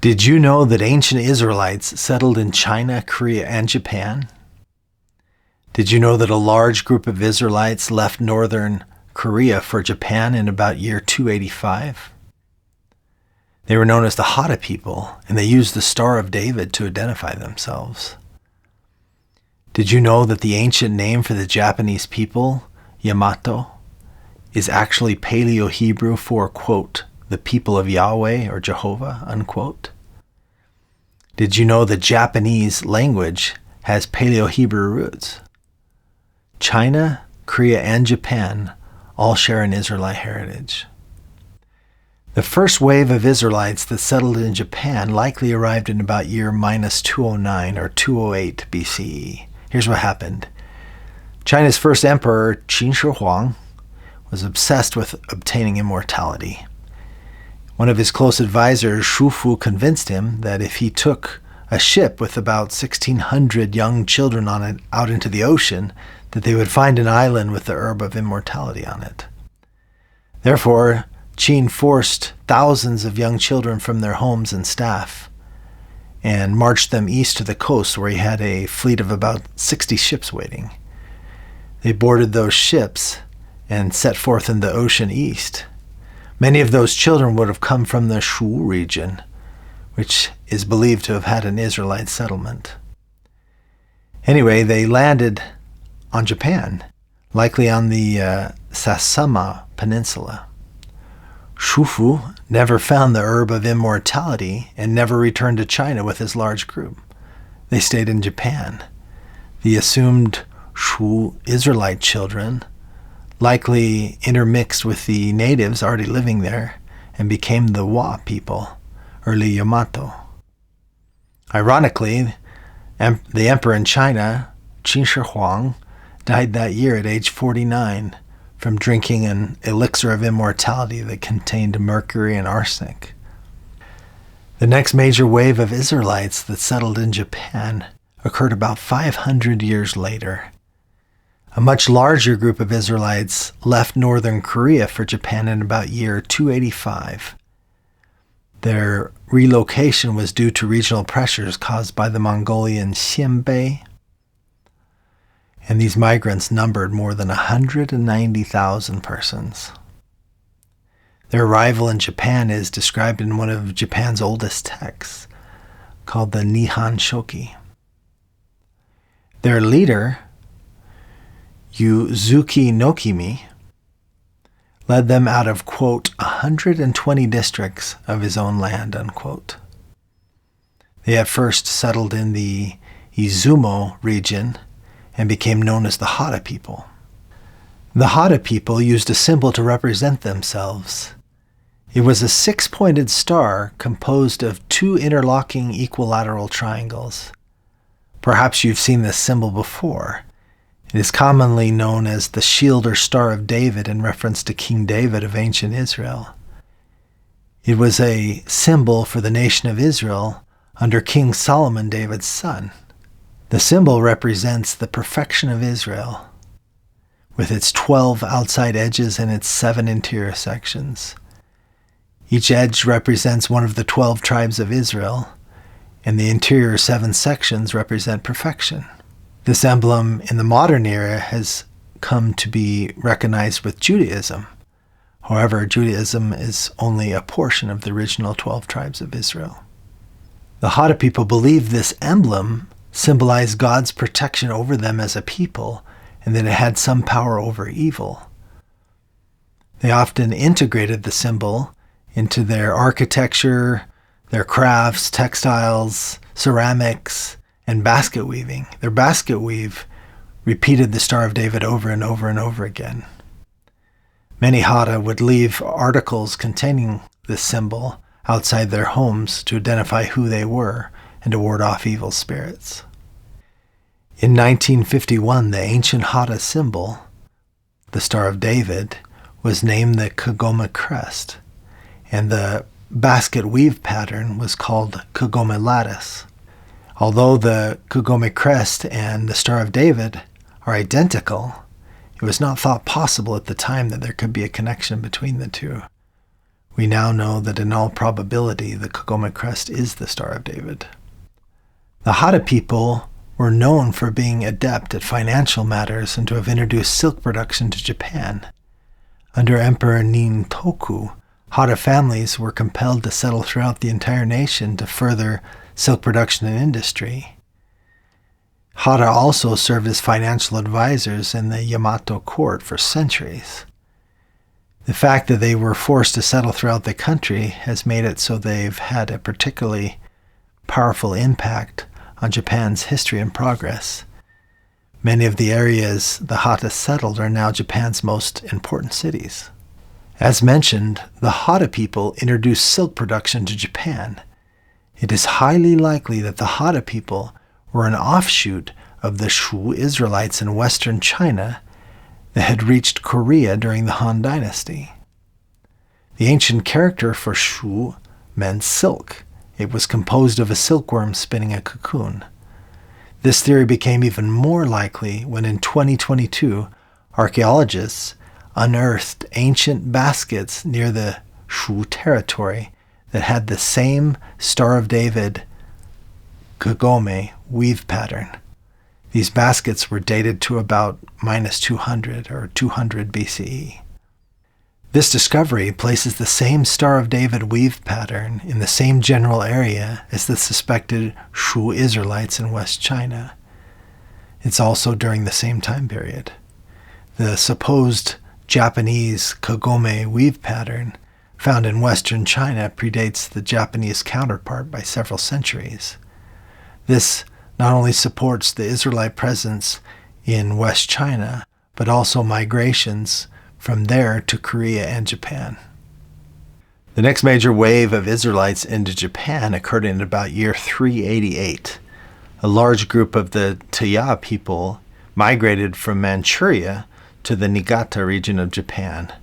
Did you know that ancient Israelites settled in China, Korea, and Japan? Did you know that a large group of Israelites left northern Korea for Japan in about year 285? They were known as the Hada people, and they used the Star of David to identify themselves. Did you know that the ancient name for the Japanese people, Yamato, is actually Paleo-Hebrew for, quote, the people of Yahweh or Jehovah, unquote? Did you know the Japanese language has Paleo-Hebrew roots? China, Korea, and Japan all share an Israelite heritage. The first wave of Israelites that settled in Japan likely arrived in about year minus 209 or 208 BCE. Here's what happened. China's first emperor, Qin Shi Huang, was obsessed with obtaining immortality. One of his close advisors, Shu Fu, convinced him that if he took a ship with about 1,600 young children on it out into the ocean, that they would find an island with the herb of immortality on it. Therefore, Qin forced thousands of young children from their homes and staff and marched them east to the coast where he had a fleet of about 60 ships waiting. They boarded those ships and set forth in the ocean east. Many of those children would have come from the Shu region, which is believed to have had an Israelite settlement. Anyway, they landed on Japan, likely on the Satsuma Peninsula. Shu Fu never found the herb of immortality and never returned to China with his large group. They stayed in Japan. The assumed Shu Israelite children likely intermixed with the natives already living there and became the Wa people, early Yamato. Ironically, the emperor in China, Qin Shi Huang, died that year at age 49 from drinking an elixir of immortality that contained mercury and arsenic. The next major wave of Israelites that settled in Japan occurred about 500 years later. A much larger group of Israelites left northern Korea for Japan in about year 285. Their relocation was due to regional pressures caused by the Mongolian Xianbei, and these migrants numbered more than 190,000 persons. Their arrival in Japan is described in one of Japan's oldest texts, called the Nihon Shoki. Their leader, Uzuki no Kimi, led them out of, quote, 120 districts of his own land, unquote. They at first settled in the Izumo region and became known as the Hada people. The Hada people used a symbol to represent themselves. It was a six-pointed star composed of two interlocking equilateral triangles. Perhaps you've seen this symbol before. It is commonly known as the shield or star of David in reference to King David of ancient Israel. It was a symbol for the nation of Israel under King Solomon, David's son. The symbol represents the perfection of Israel, with its 12 outside edges and its 7 interior sections. Each edge represents one of the 12 tribes of Israel, and the interior 7 sections represent perfection. This emblem in the modern era has come to be recognized with Judaism. However, Judaism is only a portion of the original 12 tribes of Israel. The Hada people believed this emblem symbolized God's protection over them as a people, and that it had some power over evil. They often integrated the symbol into their architecture, their crafts, textiles, ceramics, and basket weaving. Their basket weave repeated the Star of David over and over and over again. Many Hada would leave articles containing this symbol outside their homes to identify who they were and to ward off evil spirits. In 1951, the ancient Hada symbol, the Star of David, was named the Kagome crest, and the basket weave pattern was called Kagome lattice. Although the Kagome crest and the Star of David are identical, it was not thought possible at the time that there could be a connection between the two. We now know that in all probability the Kagome crest is the Star of David. The Hada people were known for being adept at financial matters and to have introduced silk production to Japan. Under Emperor Nintoku, Hada families were compelled to settle throughout the entire nation to further silk production and industry. Hada also served as financial advisors in the Yamato court for centuries. The fact that they were forced to settle throughout the country has made it so they've had a particularly powerful impact on Japan's history and progress. Many of the areas the Hata settled are now Japan's most important cities. As mentioned, the Hada people introduced silk production to Japan. It is highly likely that the Hada people were an offshoot of the Shu Israelites in western China that had reached Korea during the Han Dynasty. The ancient character for Shu meant silk. It was composed of a silkworm spinning a cocoon. This theory became even more likely when in 2022, archaeologists unearthed ancient baskets near the Shu territory that had the same Star of David Kagome weave pattern. These baskets were dated to about minus 200 or 200 BCE. This discovery places the same Star of David weave pattern in the same general area as the suspected Shu Israelites in West China. It's also during the same time period. The supposed Japanese Kagome weave pattern found in western China predates the Japanese counterpart by several centuries. This not only supports the Israelite presence in West China, but also migrations from there to Korea and Japan. The next major wave of Israelites into Japan occurred in about year 388. A large group of the Taya people migrated from Manchuria to the Niigata region of Japan.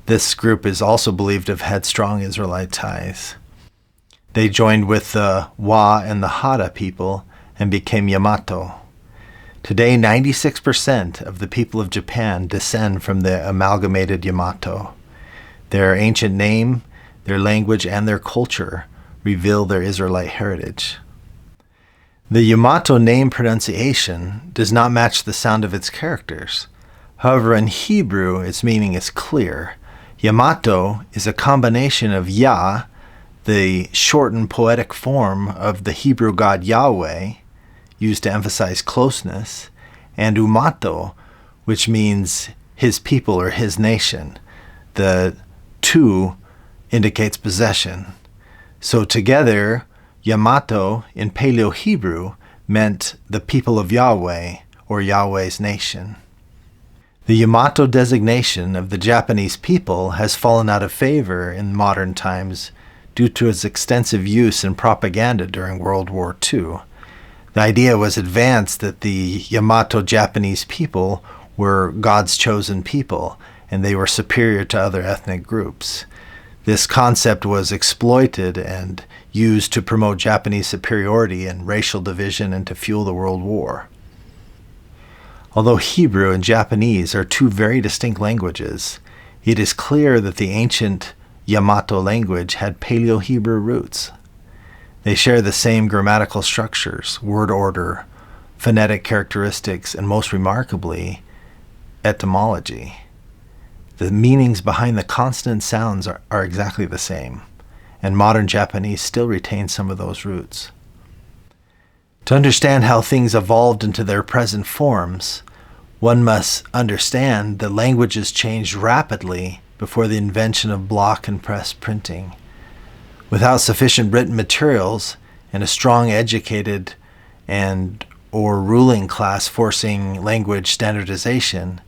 This group is also believed to have had strong Israelite ties. They joined with the Wa and the Hada people and became Yamato. Today, 96% of the people of Japan descend from the amalgamated Yamato. Their ancient name, their language, and their culture reveal their Israelite heritage. The Yamato name pronunciation does not match the sound of its characters. However, in Hebrew, its meaning is clear. Yamato is a combination of Yah, the shortened poetic form of the Hebrew god Yahweh, used to emphasize closeness, and Umato, which means his people or his nation. The two indicates possession. So together, Yamato in Paleo-Hebrew meant the people of Yahweh or Yahweh's nation. The Yamato designation of the Japanese people has fallen out of favor in modern times due to its extensive use in propaganda during World War II. The idea was advanced that the Yamato Japanese people were God's chosen people, and they were superior to other ethnic groups. This concept was exploited and used to promote Japanese superiority and racial division and to fuel the World War. Although Hebrew and Japanese are two very distinct languages, it is clear that the ancient Yamato language had Paleo-Hebrew roots. They share the same grammatical structures, word order, phonetic characteristics, and most remarkably, etymology. The meanings behind the consonant sounds are exactly the same, and modern Japanese still retains some of those roots. To understand how things evolved into their present forms, one must understand that languages changed rapidly before the invention of block and press printing. Without sufficient written materials and a strong educated or ruling class forcing language standardization,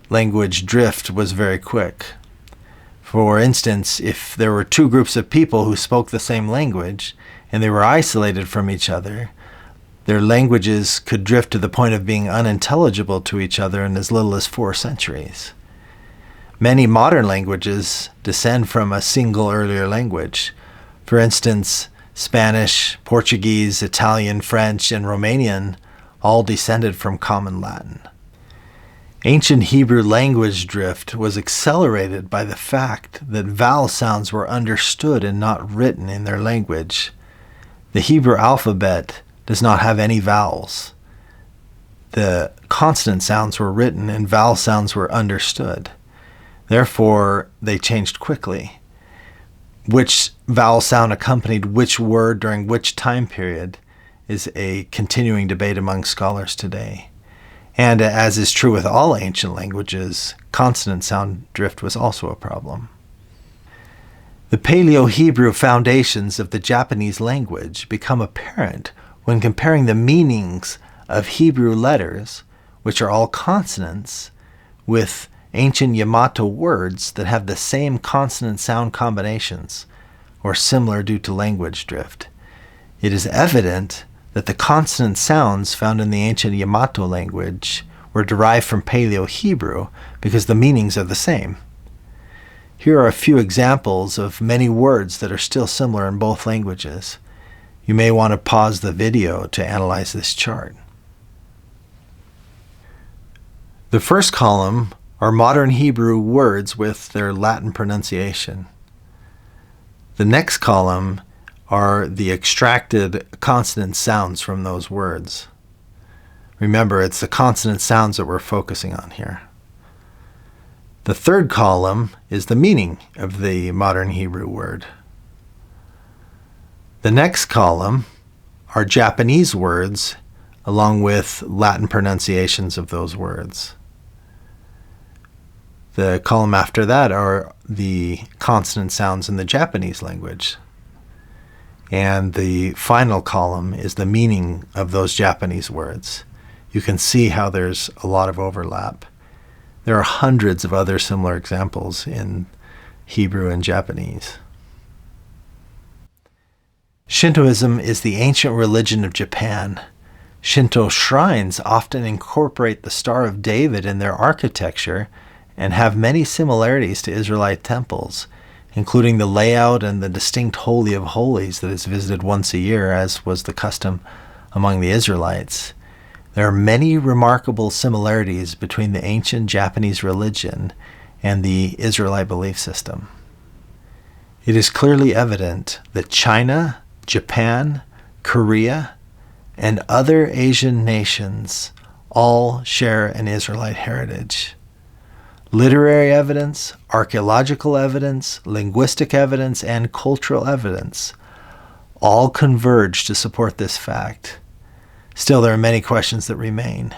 language drift was very quick. For instance, if there were two groups of people who spoke the same language and they were isolated from each other, their languages could drift to the point of being unintelligible to each other in as little as 4 centuries. Many modern languages descend from a single earlier language. For instance, Spanish, Portuguese, Italian, French, and Romanian all descended from Common Latin. Ancient Hebrew language drift was accelerated by the fact that vowel sounds were understood and not written in their language. The Hebrew alphabet does not have any vowels. The consonant sounds were written and vowel sounds were understood. Therefore, they changed quickly. Which vowel sound accompanied which word during which time period is a continuing debate among scholars today. And as is true with all ancient languages, consonant sound drift was also a problem. The Paleo-Hebrew foundations of the Japanese language become apparent when comparing the meanings of Hebrew letters, which are all consonants, with ancient Yamato words that have the same consonant sound combinations, or similar due to language drift. It is evident that the consonant sounds found in the ancient Yamato language were derived from Paleo-Hebrew because the meanings are the same. Here are a few examples of many words that are still similar in both languages. You may want to pause the video to analyze this chart. The first column are modern Hebrew words with their Latin pronunciation. The next column are the extracted consonant sounds from those words. Remember, it's the consonant sounds that we're focusing on here. The third column is the meaning of the modern Hebrew word. The next column are Japanese words along with Latin pronunciations of those words. The column after that are the consonant sounds in the Japanese language. And the final column is the meaning of those Japanese words. You can see how there's a lot of overlap. There are hundreds of other similar examples in Hebrew and Japanese. Shintoism is the ancient religion of Japan. Shinto shrines often incorporate the Star of David in their architecture and have many similarities to Israelite temples, including the layout and the distinct Holy of Holies that is visited once a year, as was the custom among the Israelites. There are many remarkable similarities between the ancient Japanese religion and the Israelite belief system. It is clearly evident that China, Japan, Korea, and other Asian nations all share an Israelite heritage. Literary evidence, archaeological evidence, linguistic evidence, and cultural evidence all converge to support this fact. Still, there are many questions that remain.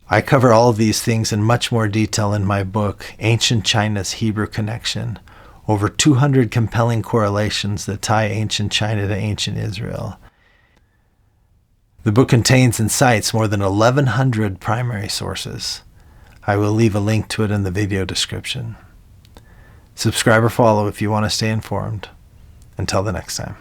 I cover all of these things in much more detail in my book, Ancient China's Hebrew Connection, over 200 compelling correlations that tie ancient China to ancient Israel. The book contains and cites more than 1,100 primary sources. I will leave a link to it in the video description. Subscribe or follow if you want to stay informed. Until the next time.